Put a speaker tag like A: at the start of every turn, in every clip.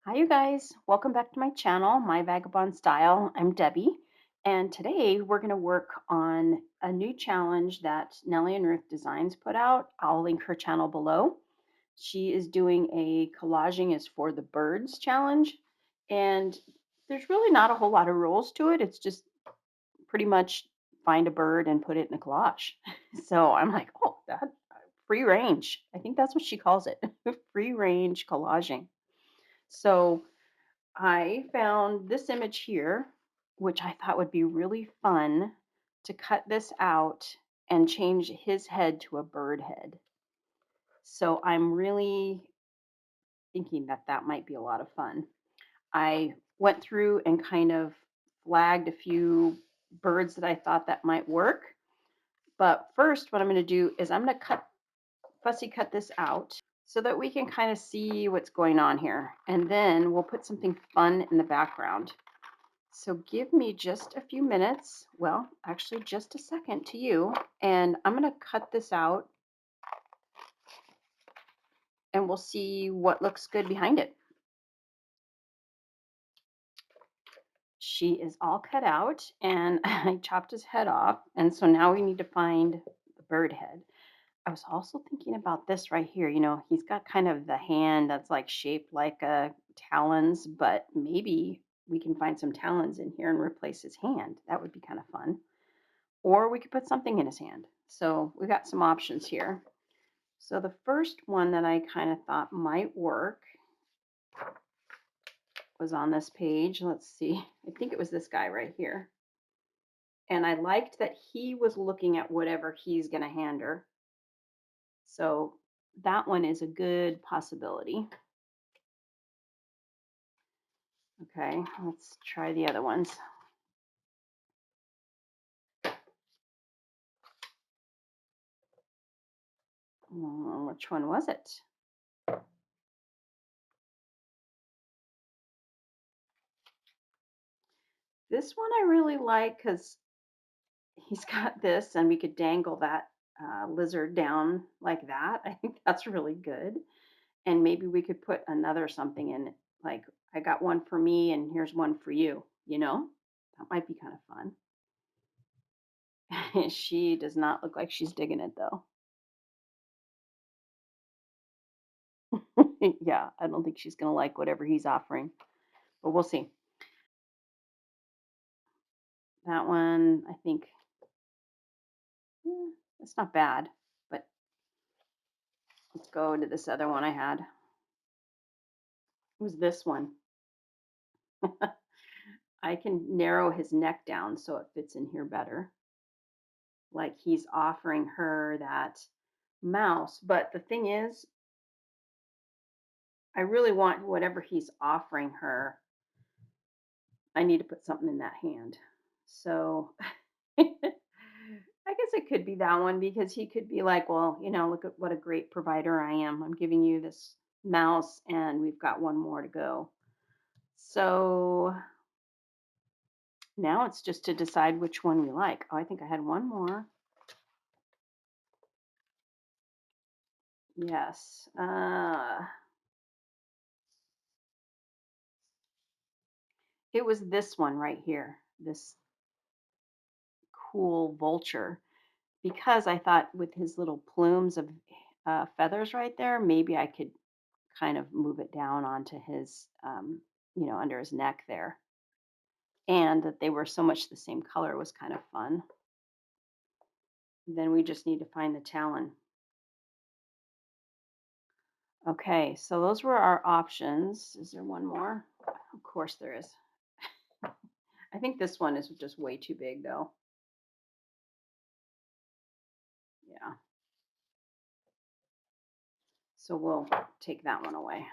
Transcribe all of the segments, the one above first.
A: Hi, you guys. Welcome back to my channel, My Vagabond Style. I'm Debbie, and today we're going to work on a new challenge that Nellie and Ruth Designs put out. I'll link her channel below. She is doing a collaging is for the birds challenge, and there's really not a whole lot of rules to it. It's just pretty much find a bird and put it in a collage. So I'm like, oh, that free range. I think that's what she calls it, free range collaging. So I found this image here, which I thought would be really fun to cut this out and change his head to a bird head. So I'm really thinking that that might be a lot of fun. I went through and kind of flagged a few birds that I thought that might work. But first, what I'm going to do is I'm going to fussy cut this out so that we can kind of see what's going on here. And then we'll put something fun in the background. So give me just a few minutes, well, actually just a second to you, and I'm going to cut this out and we'll see what looks good behind it. She is all cut out and I chopped his head off, and so now we need to find the bird head. I was also thinking about this right here. He's got kind of the hand that's like shaped like a talons, but maybe we can find some talons in here and replace his hand. That would be kind of fun. Or we could put something in his hand. So we got some options here. So the first one that I kind of thought might work was on this page. Let's see. I think it was this guy right here. And I liked that he was looking at whatever he's going to hand her. So that one is a good possibility. Okay, let's try the other ones. Which one was it? This one I really like because he's got this, and we could dangle that lizard down like that. I think that's really good. And maybe we could put another something in it, like I got one for me, and here's one for you. That might be kind of fun. She does not look like she's digging it though. Yeah, I don't think she's gonna like whatever he's offering, but we'll see. That one, I think, it's not bad, but let's go to this other one I had. It was this one. I can narrow his neck down so it fits in here better. Like he's offering her that mouse. But the thing is, I really want whatever he's offering her, I need to put something in that hand. So I guess it could be that one because he could be like, well, look at what a great provider I am. I'm giving you this mouse and we've got one more to go. So now it's just to decide which one we like. Oh, I think I had one more. Yes. It was this one right here, this cool vulture, because I thought with his little plumes of feathers right there, maybe I could kind of move it down onto his, under his neck there. And that they were so much the same color was kind of fun. Then we just need to find the talon. Okay, so those were our options. Is there one more? Of course there is. I think this one is just way too big though. Yeah. So we'll take that one away.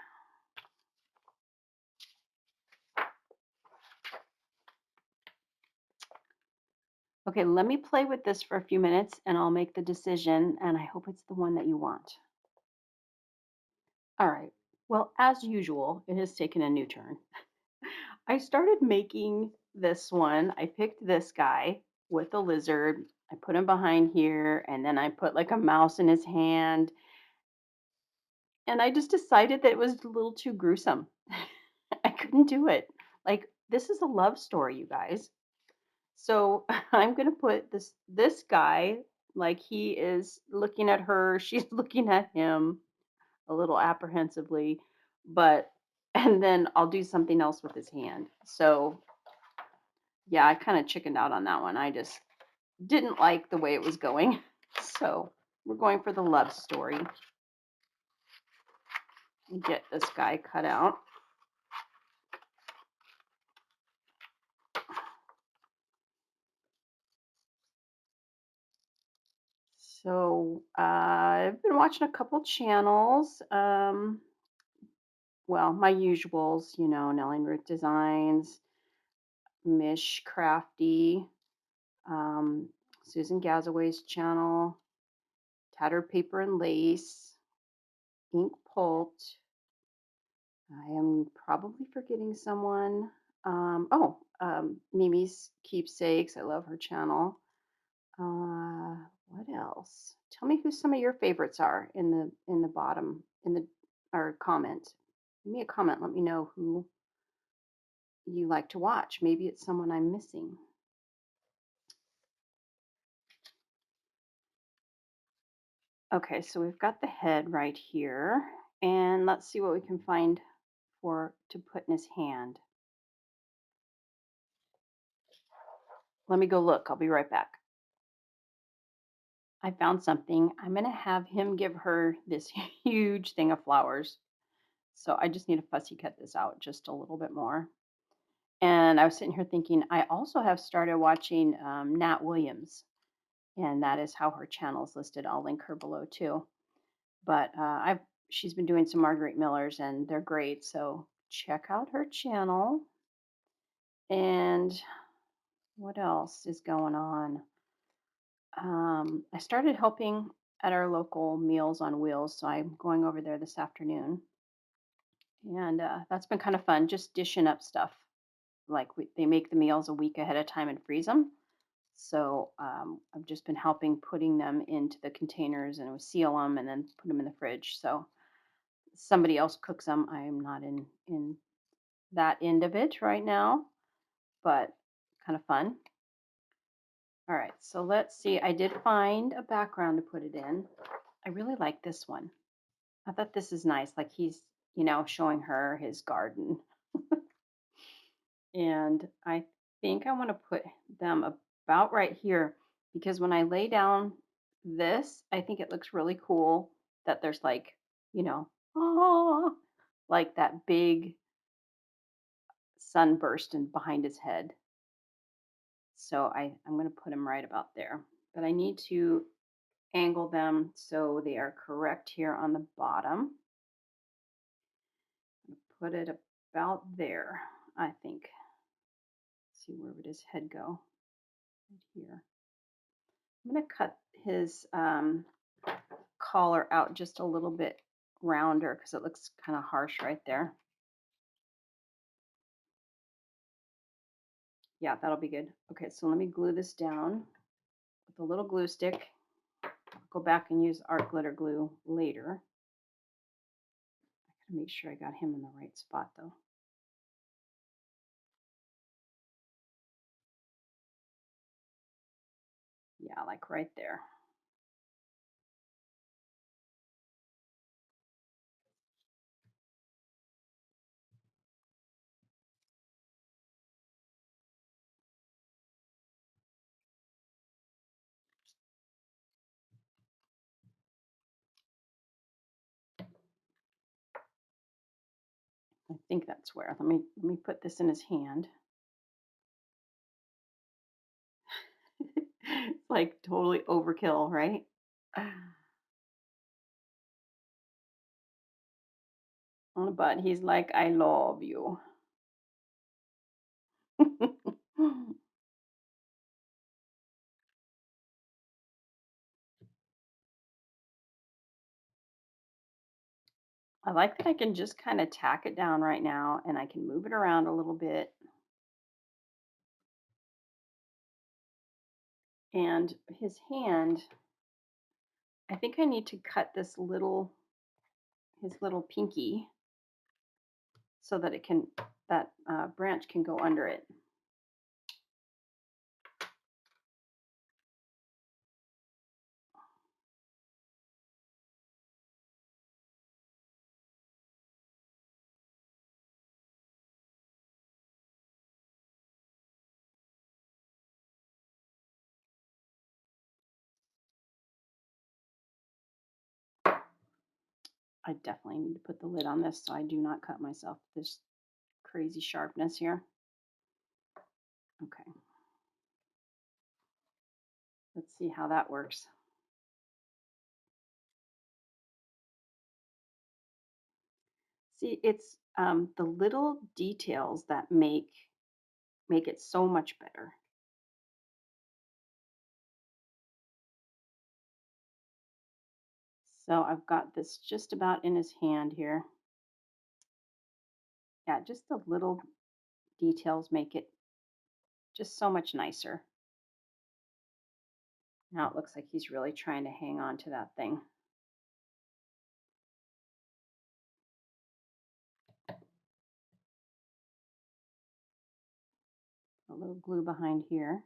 A: Okay, let me play with this for a few minutes and I'll make the decision, and I hope it's the one that you want. All right. Well, as usual, it has taken a new turn. I started making this one. I picked this guy with a lizard. I put him behind here, and then I put like a mouse in his hand. And I just decided that it was a little too gruesome. couldn't do it. Like, this is a love story, you guys. So I'm gonna put this guy, like he is looking at her, she's looking at him a little apprehensively, but and then I'll do something else with his hand. So yeah, I kind of chickened out on that one. I just didn't like the way it was going. So we're going for the love story. Get this guy cut out. So I've been watching a couple channels. Well, my usuals, Nellie and Ruth Designs, Mich Crafty, um, Susan Gazaway's channel, Tattered Paper and Lace, Ink Pulp. I am probably forgetting someone. Miemie's Keepsakes. I love her channel. What else? Tell me who some of your favorites are in the bottom in the or comment. Give me a comment. Let me know who you like to watch. Maybe it's someone I'm missing. Okay, so we've got the head right here, and let's see what we can find for to put in his hand. Let me go look. I'll be right back. I found something. I'm going to have him give her this huge thing of flowers. So I just need to fussy cut this out just a little bit more. And I was sitting here thinking, I also have started watching Nat Williams, and that is how her channel is listed. I'll link her below too. But she's been doing some Marguerite Millers, and they're great. So check out her channel. And what else is going on? I started helping at our local Meals on Wheels, so I'm going over there this afternoon, and that's been kind of fun. Just dishing up stuff. Like they make the meals a week ahead of time and freeze them. So I've just been helping putting them into the containers, and we seal them and then put them in the fridge. So somebody else cooks them. I am not in that end of it right now, but kind of fun. All right, so let's see. I did find a background to put it in. I really like this one. I thought this is nice. Like he's, showing her his garden. And I think I want to put them about right here because when I lay down this, I think it looks really cool that there's like, ah, like that big sunburst in behind his head. So I'm going to put him right about there. But I need to angle them so they are correct here on the bottom. Put it about there, I think. Let's see, where would his head go? Right here. I'm going to cut his collar out just a little bit rounder because it looks kind of harsh right there. Yeah, that'll be good. Okay, so let me glue this down with a little glue stick. I'll go back and use art glitter glue later. I gotta make sure I got him in the right spot though. Yeah, like right there. I think that's where. Let me put this in his hand. It's like totally overkill, right? But he's like, I love you. I like that I can just kind of tack it down right now and I can move it around a little bit. And his hand, I think I need to cut his little pinky so that it can that branch can go under it. I definitely need to put the lid on this so I do not cut myself this crazy sharpness here. Okay, let's see how that works. See, it's the little details that make it so much better. So I've got this just about in his hand here. Yeah, just the little details make it just so much nicer. Now it looks like he's really trying to hang on to that thing. A little glue behind here.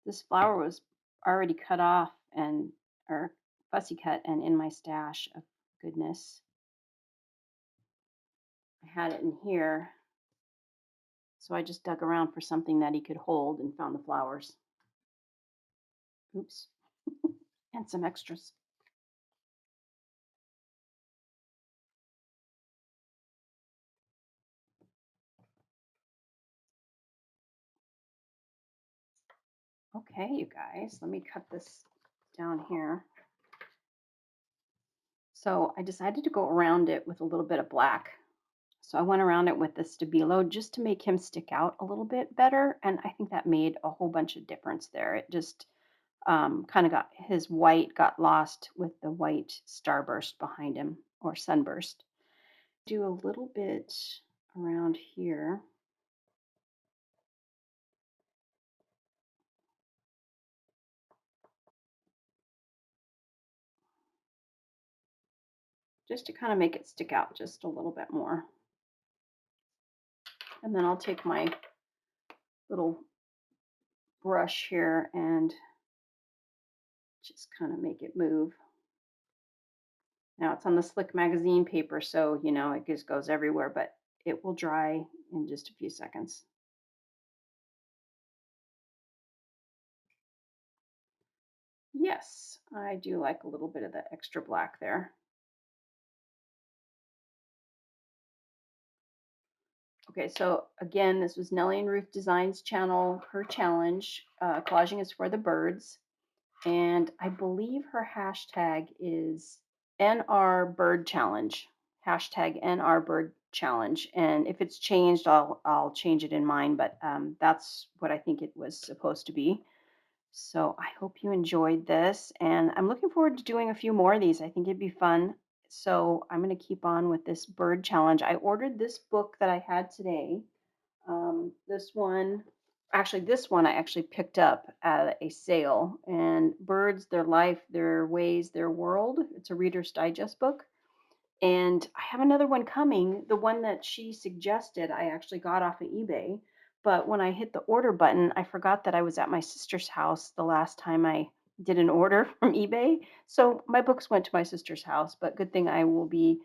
A: This flower was already cut off and or fussy cut and in my stash of goodness. I had it in here, so I just dug around for something that he could hold and found the flowers. Oops. And some extras. Okay, you guys, let me cut this down here. So I decided to go around it with a little bit of black. So I went around it with the Stabilo just to make him stick out a little bit better. And I think that made a whole bunch of difference there. It just kind of got his white got lost with the white starburst behind him or sunburst. Do a little bit around here. Just to kind of make it stick out just a little bit more. And then I'll take my little brush here and just kind of make it move. Now it's on the slick magazine paper, so you know it just goes everywhere, but it will dry in just a few seconds. Yes, I do like a little bit of the extra black there. Okay, so again, this was Nellie and Ruth Designs channel, her challenge. Collaging is for the birds. And I believe her hashtag is NR Bird Challenge. Hashtag NR Bird Challenge. And if it's changed, I'll change it in mine, but that's what I think it was supposed to be. So I hope you enjoyed this, and I'm looking forward to doing a few more of these. I think it'd be fun. So I'm going to keep on with this bird challenge. I ordered this book that I had today. This one, actually, this one I actually picked up at a sale. And Birds, Their Life, Their Ways, Their World. It's a Reader's Digest book. And I have another one coming. The one that she suggested, I actually got off of eBay. But when I hit the order button, I forgot that I was at my sister's house the last time I did an order from eBay. So my books went to my sister's house. But good thing I will be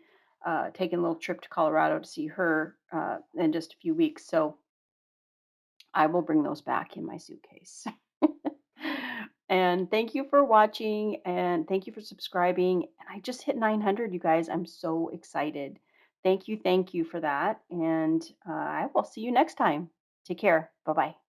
A: taking a little trip to Colorado to see her in just a few weeks. So I will bring those back in my suitcase. And thank you for watching and thank you for subscribing. And I just hit 900, you guys. I'm so excited. Thank you for that. And I will see you next time. Take care. Bye bye.